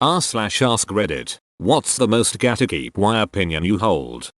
r/ask Reddit. What's the most gatekeep-y opinion you hold?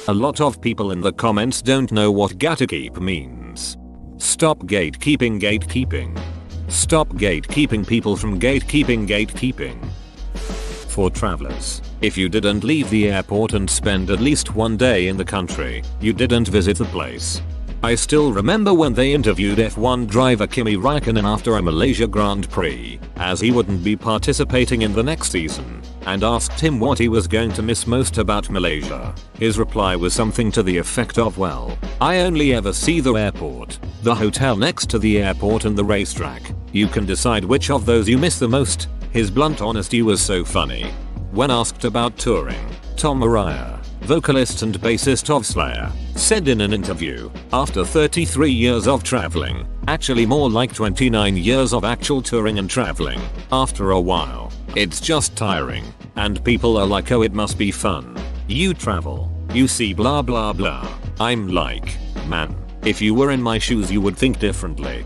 A lot of people in the comments don't know what gatekeep means. Stop gatekeeping. Stop gatekeeping people from gatekeeping. For travelers, if you didn't leave the airport and spend at least one day in the country, you didn't visit the place. I still remember when they interviewed F1 driver Kimi Raikkonen after a Malaysia Grand Prix, as he wouldn't be participating in the next season, and asked him what he was going to miss most about Malaysia. His reply was something to the effect of, well, I only ever see the airport, the hotel next to the airport and the racetrack. You can decide which of those you miss the most. His blunt honesty was so funny. When asked about touring, Tom Araya, vocalist and bassist of Slayer, said in an interview, after 33 years of traveling, actually more like 29 years of actual touring and traveling, after a while, it's just tiring, and people are like, oh, it must be fun. You travel, you see blah blah blah. I'm like, man, if you were in my shoes you would think differently.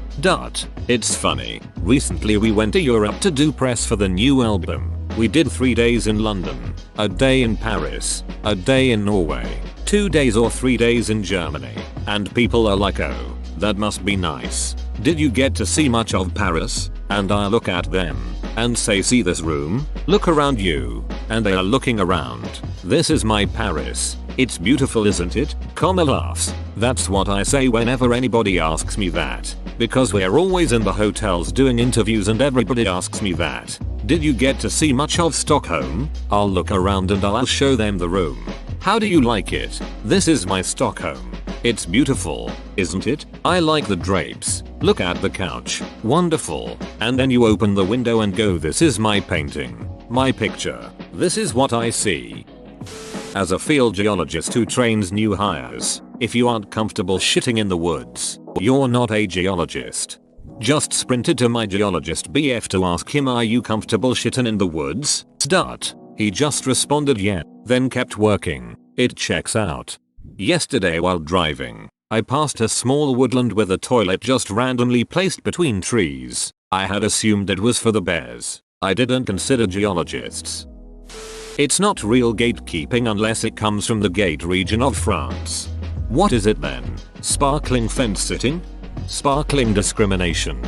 It's funny, recently we went to Europe to do press for the new album. We did 3 days in London, a day in Paris, a day in Norway, 2 days or 3 days in Germany, and people are like, oh, that must be nice. Did you get to see much of Paris? And I look at them and say, see this room? Look around you. And they are looking around. This is my Paris. It's beautiful, isn't it? Comma laughs. That's what I say whenever anybody asks me that. Because we're always in the hotels doing interviews and everybody asks me that. Did you get to see much of Stockholm? I'll look around and I'll show them the room. How do you like it? This is my Stockholm. It's beautiful, isn't it? I like the drapes. Look at the couch. Wonderful. And then you open the window and go, this is my painting. My picture. This is what I see. As a field geologist who trains new hires, if you aren't comfortable shitting in the woods, you're not a geologist. Just sprinted to my geologist BF to ask him, are you comfortable shitting in the woods? He just responded yeah, then kept working. It checks out. Yesterday while driving, I passed a small woodland with a toilet just randomly placed between trees. I had assumed it was for the bears. I didn't consider geologists. It's not real gatekeeping unless it comes from the Gate region of France. What is it then? Sparkling fence sitting? Sparkling discrimination.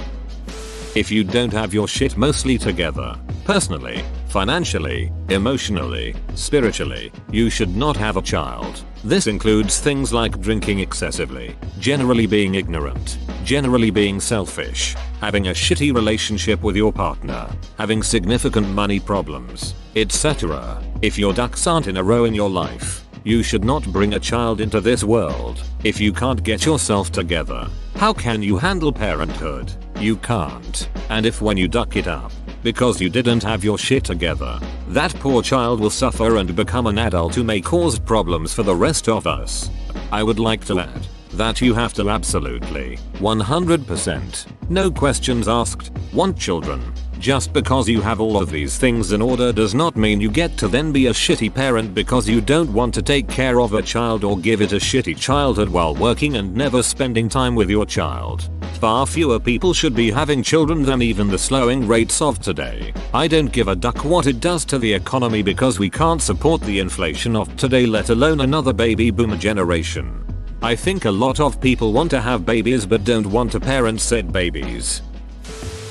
If you don't have your shit mostly together, personally, financially, emotionally, spiritually, you should not have a child. This includes things like drinking excessively, generally being ignorant, generally being selfish, having a shitty relationship with your partner, having significant money problems, etc. If your ducks aren't in a row in your life, you should not bring a child into this world. If you can't get yourself together, how can you handle parenthood? You can't. And if when you duck it up, because you didn't have your shit together, that poor child will suffer and become an adult who may cause problems for the rest of us. I would like to add that you have to absolutely, 100%, no questions asked, want children. Just because you have all of these things in order does not mean you get to then be a shitty parent because you don't want to take care of a child or give it a shitty childhood while working and never spending time with your child. Far fewer people should be having children than even the slowing rates of today. I don't give a duck what it does to the economy because we can't support the inflation of today, let alone another baby boomer generation. I think a lot of people want to have babies but don't want to parent said babies.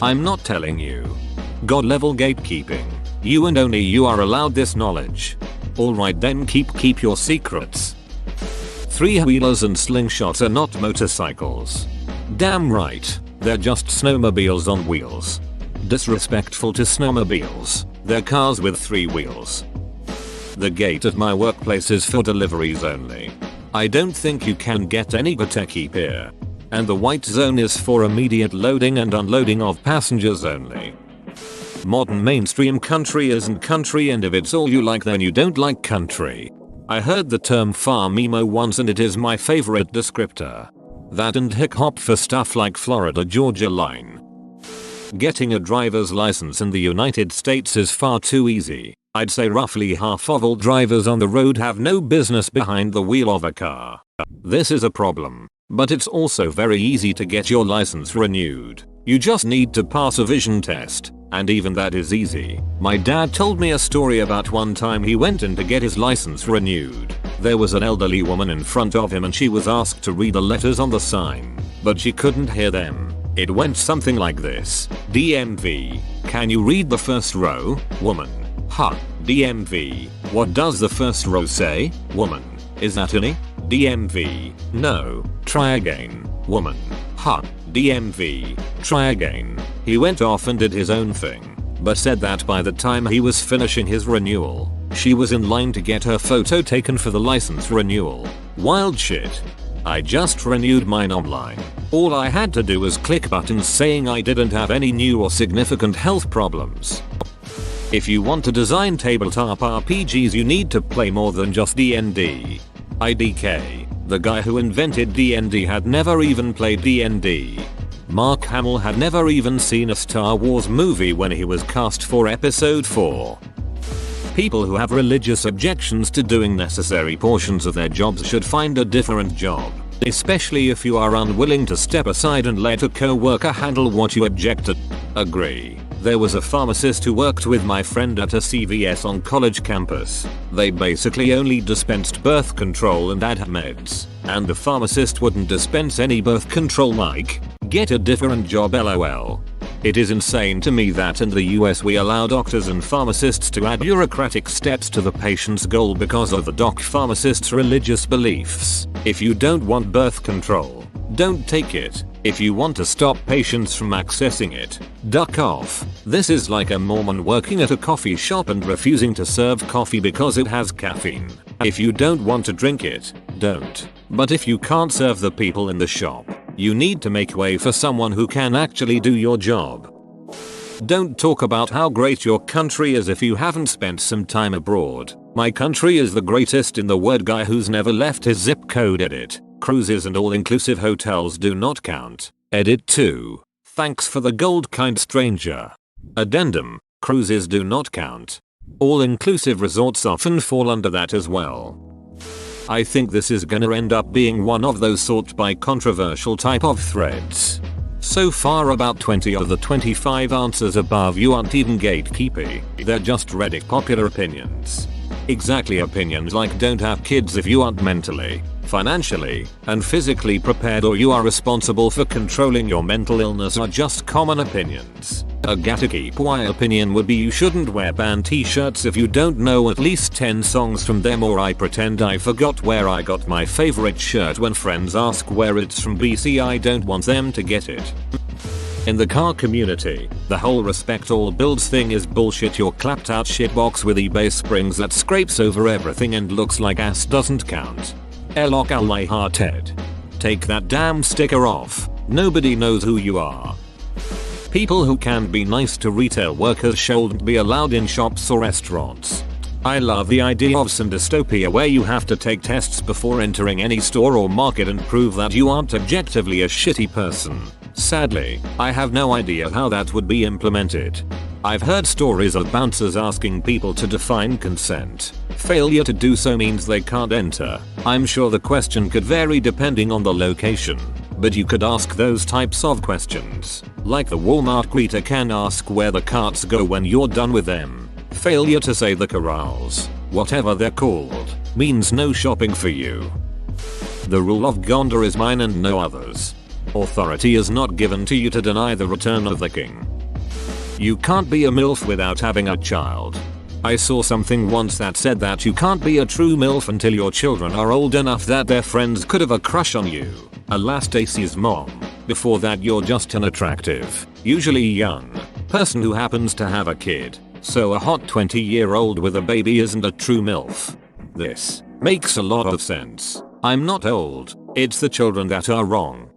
I'm not telling you. God level gatekeeping. You and only you are allowed this knowledge. Alright then, keep your secrets. 3-wheelers and slingshots are not motorcycles. Damn right, they're just snowmobiles on wheels. Disrespectful to snowmobiles, they're cars with 3 wheels. The gate at my workplace is for deliveries only. I don't think you can get any gatekeep here. And the white zone is for immediate loading and unloading of passengers only. Modern mainstream country isn't country, and if it's all you like then you don't like country. I heard the term farm emo once and it is my favorite descriptor. That and hip hop for stuff like Florida Georgia line. Getting a driver's license in the United States is far too easy. I'd say roughly half of all drivers on the road have no business behind the wheel of a car. This is a problem. But it's also very easy to get your license renewed. You just need to pass a vision test. And even that is easy. My dad told me a story about one time he went in to get his license renewed. There was an elderly woman in front of him and she was asked to read the letters on the sign, but she couldn't hear them. It went something like this: DMV, can you read the first row? Woman. Huh. DMV, what does the first row say? Woman. Is that any? DMV, no. Try again. Woman. Huh. DMV, try again. He went off and did his own thing, but said that by the time he was finishing his renewal, she was in line to get her photo taken for the license renewal. Wild shit. I just renewed mine online. All I had to do was click buttons saying I didn't have any new or significant health problems. If you want to design tabletop RPGs, you need to play more than just D&D. IDK, the guy who invented D&D, had never even played D&D. Mark Hamill had never even seen a Star Wars movie when he was cast for episode 4. People who have religious objections to doing necessary portions of their jobs should find a different job, especially if you are unwilling to step aside and let a co-worker handle what you object to. Agree. There was a pharmacist who worked with my friend at a CVS on college campus. They basically only dispensed birth control and ADHD meds, and the pharmacist wouldn't dispense any birth control. Mike, get a different job, lol. It is insane to me that in the US we allow doctors and pharmacists to add bureaucratic steps to the patient's goal because of the doc-pharmacist's religious beliefs. If you don't want birth control, don't take it. If you want to stop patients from accessing it, duck off. This is like a Mormon working at a coffee shop and refusing to serve coffee because it has caffeine. If you don't want to drink it, don't. But if you can't serve the people in the shop, you need to make way for someone who can actually do your job. Don't talk about how great your country is if you haven't spent some time abroad. My country is the greatest in the world. Guy who's never left his zip code. Edit. Cruises and all-inclusive hotels do not count. Edit 2. Thanks for the gold, kind stranger. Addendum. Cruises do not count. All-inclusive resorts often fall under that as well. I think this is gonna end up being one of those sort by controversial type of threads. So far about 20 of the 25 answers above you aren't even gatekeepy, they're just Reddit popular opinions. Exactly, opinions like don't have kids if you aren't mentally, financially, and physically prepared, or you are responsible for controlling your mental illness, are just common opinions. A gatekeep-y opinion would be you shouldn't wear band t-shirts if you don't know at least 10 songs from them, or I pretend I forgot where I got my favorite shirt when friends ask where it's from BC I don't want them to get it. In the car community, the whole respect all builds thing is bullshit. Your clapped out shitbox with eBay springs that scrapes over everything and looks like ass doesn't count. Elok alai hearted. Take that damn sticker off. Nobody knows who you are. People who can't be nice to retail workers shouldn't be allowed in shops or restaurants. I love the idea of some dystopia where you have to take tests before entering any store or market and prove that you aren't objectively a shitty person. Sadly, I have no idea how that would be implemented. I've heard stories of bouncers asking people to define consent. Failure to do so means they can't enter. I'm sure the question could vary depending on the location, but you could ask those types of questions, like the Walmart greeter can ask where the carts go when you're done with them. Failure to say the corrals, whatever they're called, means no shopping for you. The rule of Gondor is mine and no others. Authority is not given to you to deny the return of the king. You can't be a MILF without having a child. I saw something once that said that you can't be a true MILF until your children are old enough that their friends could have a crush on you. Alas, Stacy's mom. Before that you're just an attractive, usually young, person who happens to have a kid. So a hot 20-year-old with a baby isn't a true MILF. This makes a lot of sense. I'm not old, it's the children that are wrong.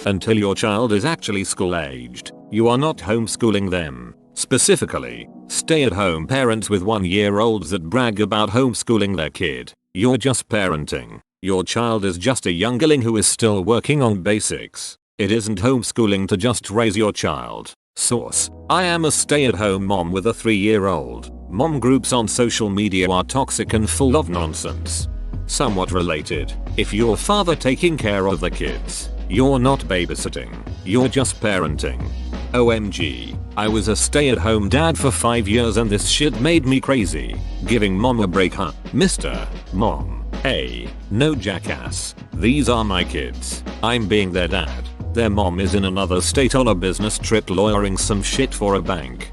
Until your child is actually school-aged, you are not homeschooling them. Specifically, stay-at-home parents with 1-year-olds that brag about homeschooling their kid. You're just parenting. Your child is just a youngling who is still working on basics. It isn't homeschooling to just raise your child. Source: I am a stay-at-home mom with a 3-year-old. Mom groups on social media are toxic and full of nonsense. Somewhat related, if you're father taking care of the kids, You're not babysitting, you're just parenting. OMG, I was a stay-at-home dad for 5 years and this shit made me crazy. Giving mom a break, huh? Mr. Mom. Hey, no jackass. These are my kids. I'm being their dad. Their mom is in another state on a business trip lawyering some shit for a bank.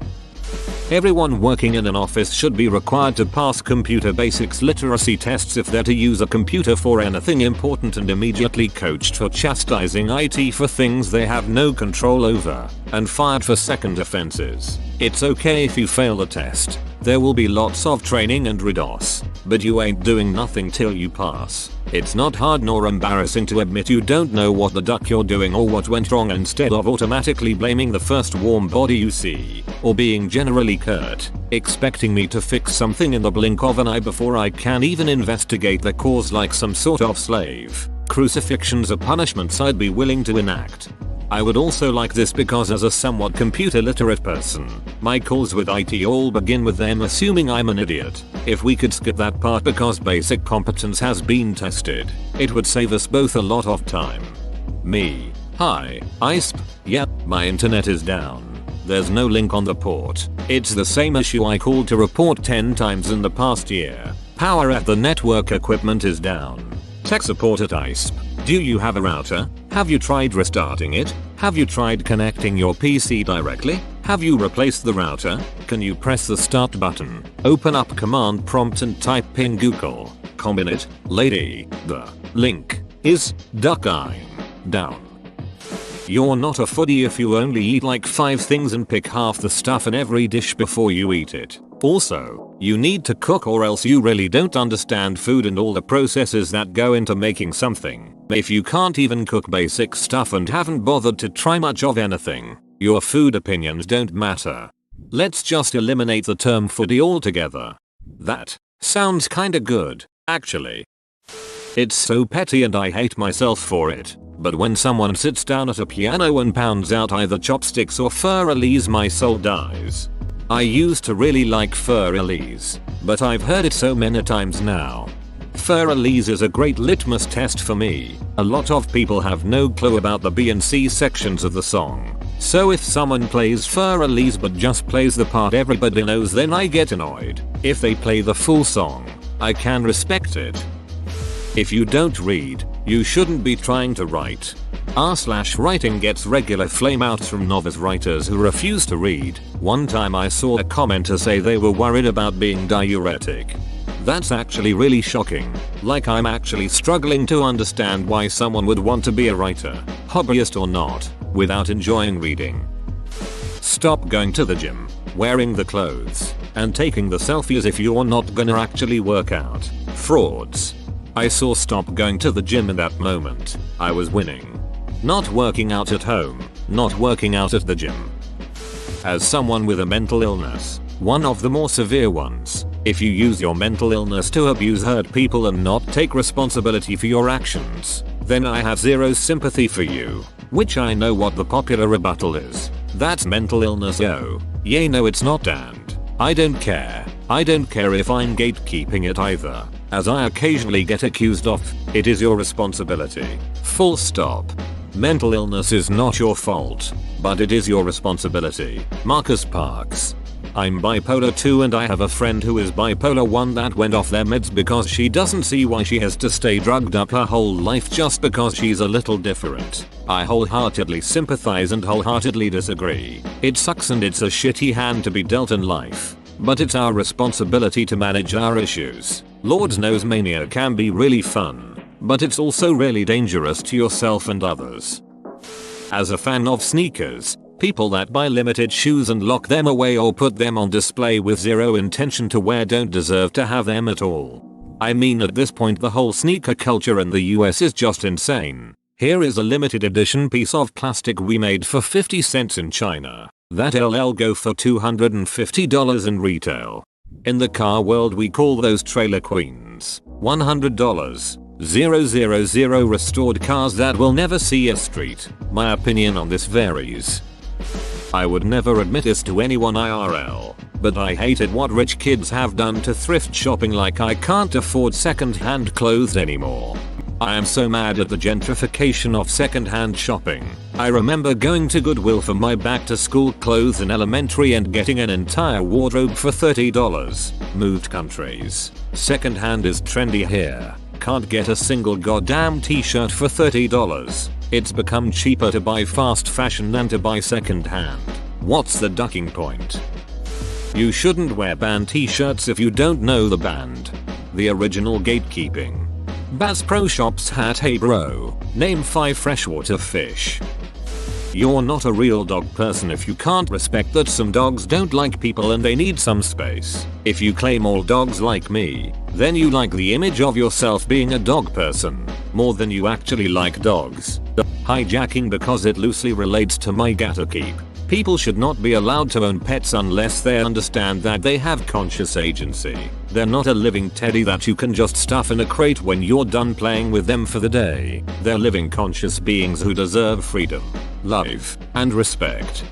Everyone working in an office should be required to pass computer basics literacy tests if they're to use a computer for anything important, and immediately coached for chastising IT for things they have no control over, and fired for second offenses. It's okay if you fail the test. There will be lots of training and redos, but you ain't doing nothing till you pass. It's not hard nor embarrassing to admit you don't know what the duck you're doing or what went wrong, instead of automatically blaming the first warm body you see, or being generally curt, expecting me to fix something in the blink of an eye before I can even investigate the cause like some sort of slave. Crucifixions are punishments I'd be willing to enact. I would also like this because as a somewhat computer literate person, my calls with IT all begin with them assuming I'm an idiot. If we could skip that part because basic competence has been tested, it would save us both a lot of time. Me. Hi, ISP. Yep, my internet is down. There's no link on the port. It's the same issue I called to report 10 times in the past year. Power at the network equipment is down. Tech support at ISP. Do you have a router? Have you tried restarting it? Have you tried connecting your PC directly? Have you replaced the router? Can you press the start button, open up command prompt and type in Google, combinate, lady, the link is duck-I'm down. You're not a foodie if you only eat like 5 things and pick half the stuff in every dish before you eat it. Also, you need to cook or else you really don't understand food and all the processes that go into making something. If you can't even cook basic stuff and haven't bothered to try much of anything, your food opinions don't matter. Let's just eliminate the term foodie altogether. That sounds kinda good, actually. It's so petty and I hate myself for it. But when someone sits down at a piano and pounds out either chopsticks or Fur Elise, my soul dies. I used to really like Fur Elise, but I've heard it so many times now. Fur Elise is a great litmus test for me. A lot of people have no clue about the B and C sections of the song. So if someone plays Fur Elise but just plays the part everybody knows, then I get annoyed. If they play the full song, I can respect it. If you don't read, you shouldn't be trying to write. R/writing gets regular flameouts from novice writers who refuse to read. One time I saw a commenter say they were worried about being diuretic. That's actually really shocking. Like I'm actually struggling to understand why someone would want to be a writer, hobbyist or not, without enjoying reading. Stop going to the gym, wearing the clothes, and taking the selfies if you're not gonna actually work out. Frauds. I saw stop going to the gym in that moment. I was winning. Not working out at home, not working out at the gym. As someone with a mental illness, one of the more severe ones, if you use your mental illness to abuse, hurt people and not take responsibility for your actions, then I have zero sympathy for you. Which I know what the popular rebuttal is. That's mental illness, yo. Yay, no it's not, and I don't care. I don't care if I'm gatekeeping it either. As I occasionally get accused of, it is your responsibility. Full stop. Mental illness is not your fault, but it is your responsibility. Marcus Parks. I'm bipolar 2 and I have a friend who is bipolar 1 that went off their meds because she doesn't see why she has to stay drugged up her whole life just because she's a little different. I wholeheartedly sympathize and wholeheartedly disagree. It sucks and it's a shitty hand to be dealt in life. But it's our responsibility to manage our issues. Lord knows mania can be really fun, but it's also really dangerous to yourself and others. As a fan of sneakers, people that buy limited shoes and lock them away or put them on display with zero intention to wear don't deserve to have them at all. I mean, at this point the whole sneaker culture in the US is just insane. Here is a limited edition piece of plastic we made for 50 cents in China. That LL go for $250 in retail. In the car world we call those trailer queens. $100. 000 restored cars that will never see a street. My opinion on this varies. I would never admit this to anyone IRL, but I hated what rich kids have done to thrift shopping, like I can't afford second-hand clothes anymore. I am so mad at the gentrification of second-hand shopping. I remember going to Goodwill for my back-to-school clothes in elementary and getting an entire wardrobe for $30. Moved countries. Second-hand is trendy here. Can't get a single goddamn t-shirt for $30. It's become cheaper to buy fast fashion than to buy second-hand. What's the ducking point? You shouldn't wear band t-shirts if you don't know the band. The original gatekeeping. Bass Pro Shops hat. Hey bro, name 5 freshwater fish. You're not a real dog person if you can't respect that some dogs don't like people and they need some space. If you claim all dogs like me, then you like the image of yourself being a dog person, more than you actually like dogs. Hijacking because it loosely relates to my gatekeep. People should not be allowed to own pets unless they understand that they have conscious agency. They're not a living teddy that you can just stuff in a crate when you're done playing with them for the day. They're living conscious beings who deserve freedom, love, and respect.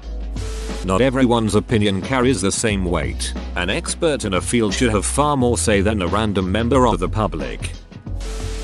Not everyone's opinion carries the same weight. An expert in a field should have far more say than a random member of the public.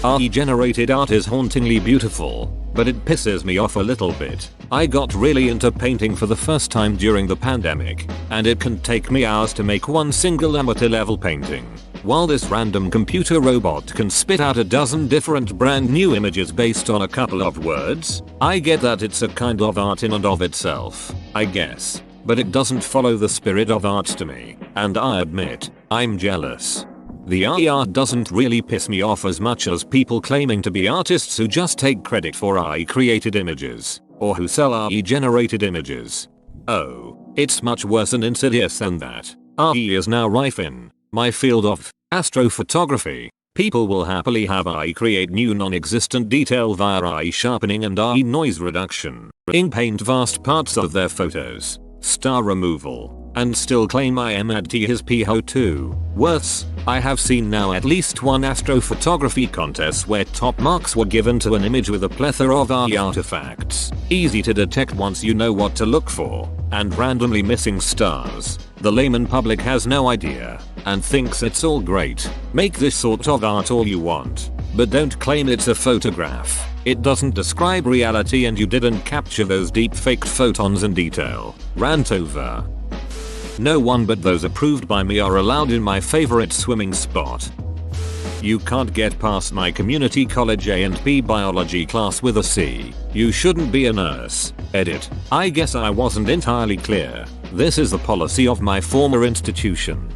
AI-generated art is hauntingly beautiful, but it pisses me off a little bit. I got really into painting for the first time during the pandemic, and it can take me hours to make one single amateur level painting. While this random computer robot can spit out a dozen different brand new images based on a couple of words, I get that it's a kind of art in and of itself, I guess. But it doesn't follow the spirit of art to me, and I admit, I'm jealous. The AI art doesn't really piss me off as much as people claiming to be artists who just take credit for AI created images, or who sell AI generated images. Oh, it's much worse and insidious than that. AI is now rife in my field of astrophotography. People will happily have AI create new non-existent detail via AI sharpening and AI noise reduction, ink paint vast parts of their photos, star removal, and still claim I am add to his PHO too. Worse, I have seen now at least one astrophotography contest where top marks were given to an image with a plethora of AI artifacts, easy to detect once you know what to look for, and randomly missing stars. The layman public has no idea, and thinks it's all great. Make this sort of art all you want, but don't claim it's a photograph. It doesn't describe reality and you didn't capture those deep faked photons in detail. Rant over. No one but those approved by me are allowed in my favorite swimming spot. You can't get past my community college A&P biology class with a C. You shouldn't be a nurse. Edit. I guess I wasn't entirely clear. This is the policy of my former institution.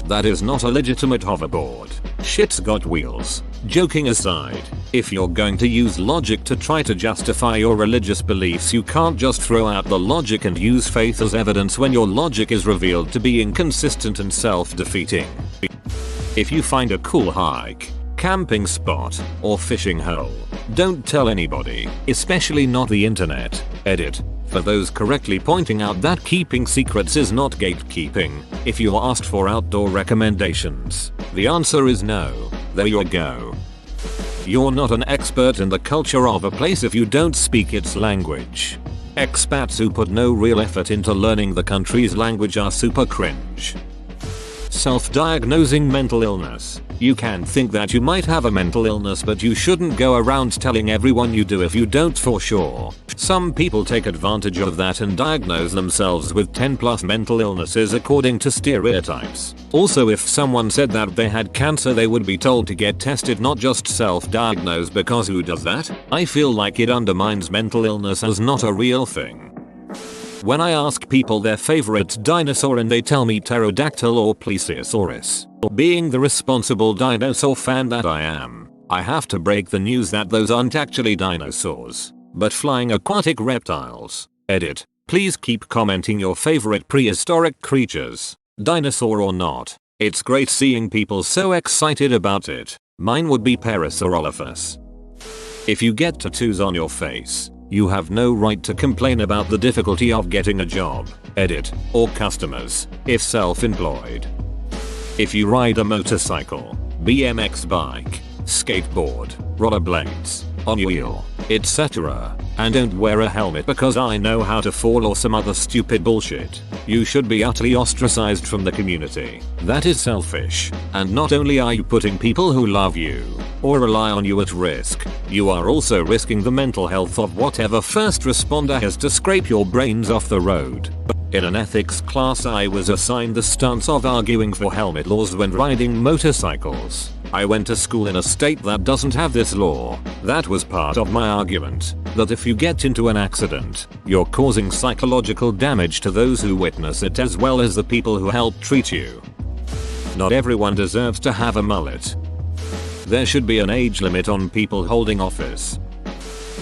That is not a legitimate hoverboard. Shit's got wheels. Joking aside, if you're going to use logic to try to justify your religious beliefs, you can't just throw out the logic and use faith as evidence when your logic is revealed to be inconsistent and self-defeating. If you find a cool hike, camping spot, or fishing hole, don't tell anybody, especially not the internet. Edit. For those correctly pointing out that keeping secrets is not gatekeeping, if you're asked for outdoor recommendations, the answer is no. There you go. You're not an expert in the culture of a place if you don't speak its language. Expats who put no real effort into learning the country's language are super cringe. Self-diagnosing mental illness. You can think that you might have a mental illness, but you shouldn't go around telling everyone you do if you don't for sure. Some people take advantage of that and diagnose themselves with 10+ mental illnesses according to stereotypes. Also, if someone said that they had cancer, they would be told to get tested, not just self-diagnose, because who does that? I feel like it undermines mental illness as not a real thing. When I ask people their favorite dinosaur and they tell me pterodactyl or plesiosaurus, being the responsible dinosaur fan that I am, I have to break the news that those aren't actually dinosaurs, but flying aquatic reptiles. Edit. Please keep commenting your favorite prehistoric creatures, dinosaur or not. It's great seeing people so excited about it. Mine would be Parasaurolophus. If you get tattoos on your face, you have no right to complain about the difficulty of getting a job, edit, or customers, if self-employed. If you ride a motorcycle, BMX bike, skateboard, rollerblades, on your wheel, etc. And don't wear a helmet because I know how to fall or some other stupid bullshit. You should be utterly ostracized from the community. That is selfish. And not only are you putting people who love you or rely on you at risk, you are also risking the mental health of whatever first responder has to scrape your brains off the road. In an ethics class I was assigned the stance of arguing for helmet laws when riding motorcycles. I went to school in a state that doesn't have this law. That was part of my argument, that if you get into an accident, you're causing psychological damage to those who witness it as well as the people who help treat you. Not everyone deserves to have a mullet. There should be an age limit on people holding office.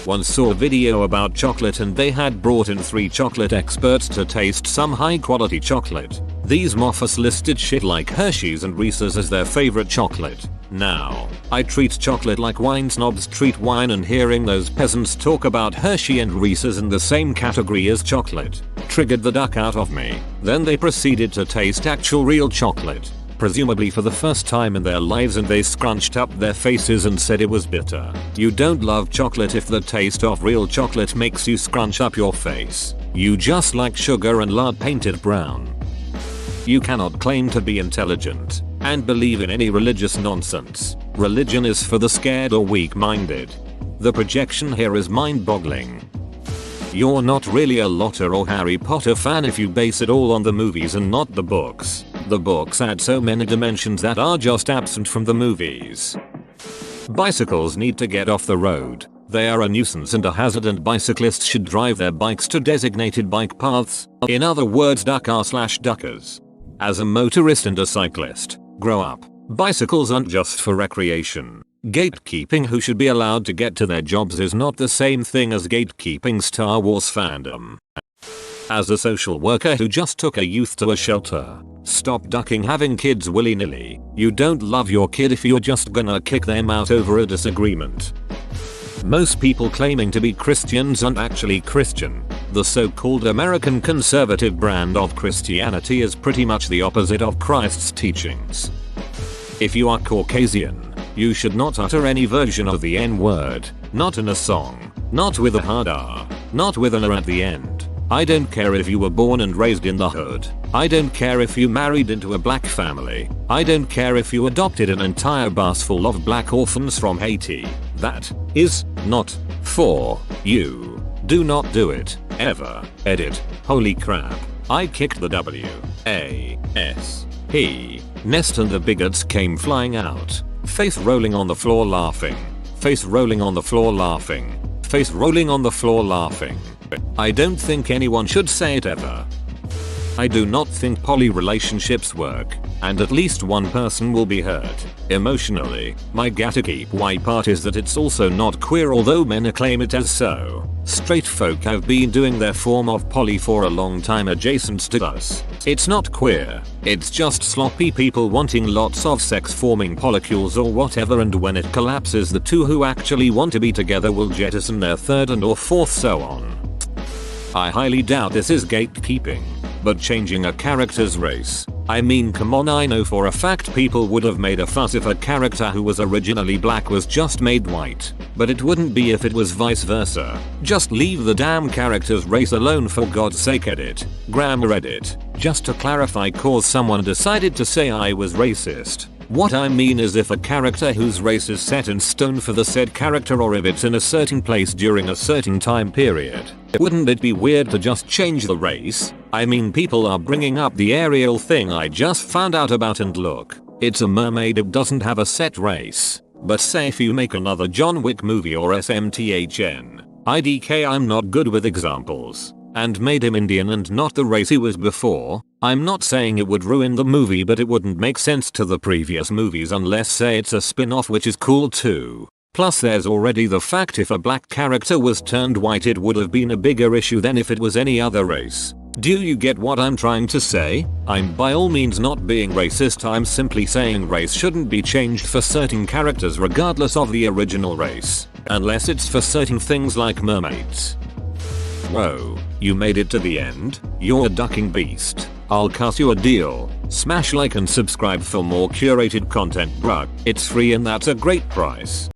Once saw a video about chocolate and they had brought in 3 chocolate experts to taste some high quality chocolate. These moffas listed shit like Hershey's and Reese's as their favorite chocolate. Now, I treat chocolate like wine snobs treat wine, and hearing those peasants talk about Hershey and Reese's in the same category as chocolate triggered the duck out of me. Then they proceeded to taste actual real chocolate, presumably for the first time in their lives, and they scrunched up their faces and said it was bitter. You don't love chocolate if the taste of real chocolate makes you scrunch up your face. You just like sugar and lard painted brown. You cannot claim to be intelligent and believe in any religious nonsense. Religion is for the scared or weak-minded. The projection here is mind-boggling. You're not really a Lotter or Harry Potter fan if you base it all on the movies and not the books. The books add so many dimensions that are just absent from the movies. Bicycles need to get off the road. They are a nuisance and a hazard, and bicyclists should drive their bikes to designated bike paths. In other words, duckers. As a motorist and a cyclist, grow up. Bicycles aren't just for recreation. Gatekeeping who should be allowed to get to their jobs is not the same thing as gatekeeping Star Wars fandom. As a social worker who just took a youth to a shelter, stop ducking having kids willy-nilly. You don't love your kid if you're just gonna kick them out over a disagreement. Most people claiming to be Christians aren't actually Christian. The so-called American conservative brand of Christianity is pretty much the opposite of Christ's teachings. If you are Caucasian, you should not utter any version of the N-word, not in a song, not with a hard R, not with an R at the end. I don't care if you were born and raised in the hood. I don't care if you married into a black family. I don't care if you adopted an entire bus full of black orphans from Haiti. That is not for you. Do not do it, ever. Edit. Holy crap. I kicked the W-A-S-P nest and the bigots came flying out. Face rolling on the floor laughing. Face rolling on the floor laughing. Face rolling on the floor laughing. I don't think anyone should say it ever. I do not think poly relationships work, and at least one person will be hurt emotionally. My gatekeep-y part is that it's also not queer, although men claim it as so. Straight folk have been doing their form of poly for a long time adjacent to us. It's not queer, it's just sloppy people wanting lots of sex forming polycules or whatever, and when it collapses the two who actually want to be together will jettison their third and or fourth, so on. I highly doubt this is gatekeeping, but changing a character's race. I mean, come on, I know for a fact people would have made a fuss if a character who was originally black was just made white, but it wouldn't be if it was vice versa. Just leave the damn character's race alone, for God's sake. Edit. Grammar edit. Just to clarify, cause someone decided to say I was racist. What I mean is if a character whose race is set in stone for the said character, or if it's in a certain place during a certain time period, wouldn't it be weird to just change the race? I mean, people are bringing up the Ariel thing I just found out about, and look, it's a mermaid, it doesn't have a set race. But say if you make another John Wick movie or SMTHN, IDK, I'm not good with examples, and made him Indian and not the race he was before, I'm not saying it would ruin the movie, but it wouldn't make sense to the previous movies unless say it's a spin-off, which is cool too. Plus there's already the fact if a black character was turned white it would have been a bigger issue than if it was any other race. Do you get what I'm trying to say? I'm by all means not being racist, I'm simply saying race shouldn't be changed for certain characters regardless of the original race, unless it's for certain things like mermaids. Whoa, you made it to the end? You're a ducking beast. I'll cut you a deal. Smash like and subscribe for more curated content, bruh. It's free and that's a great price.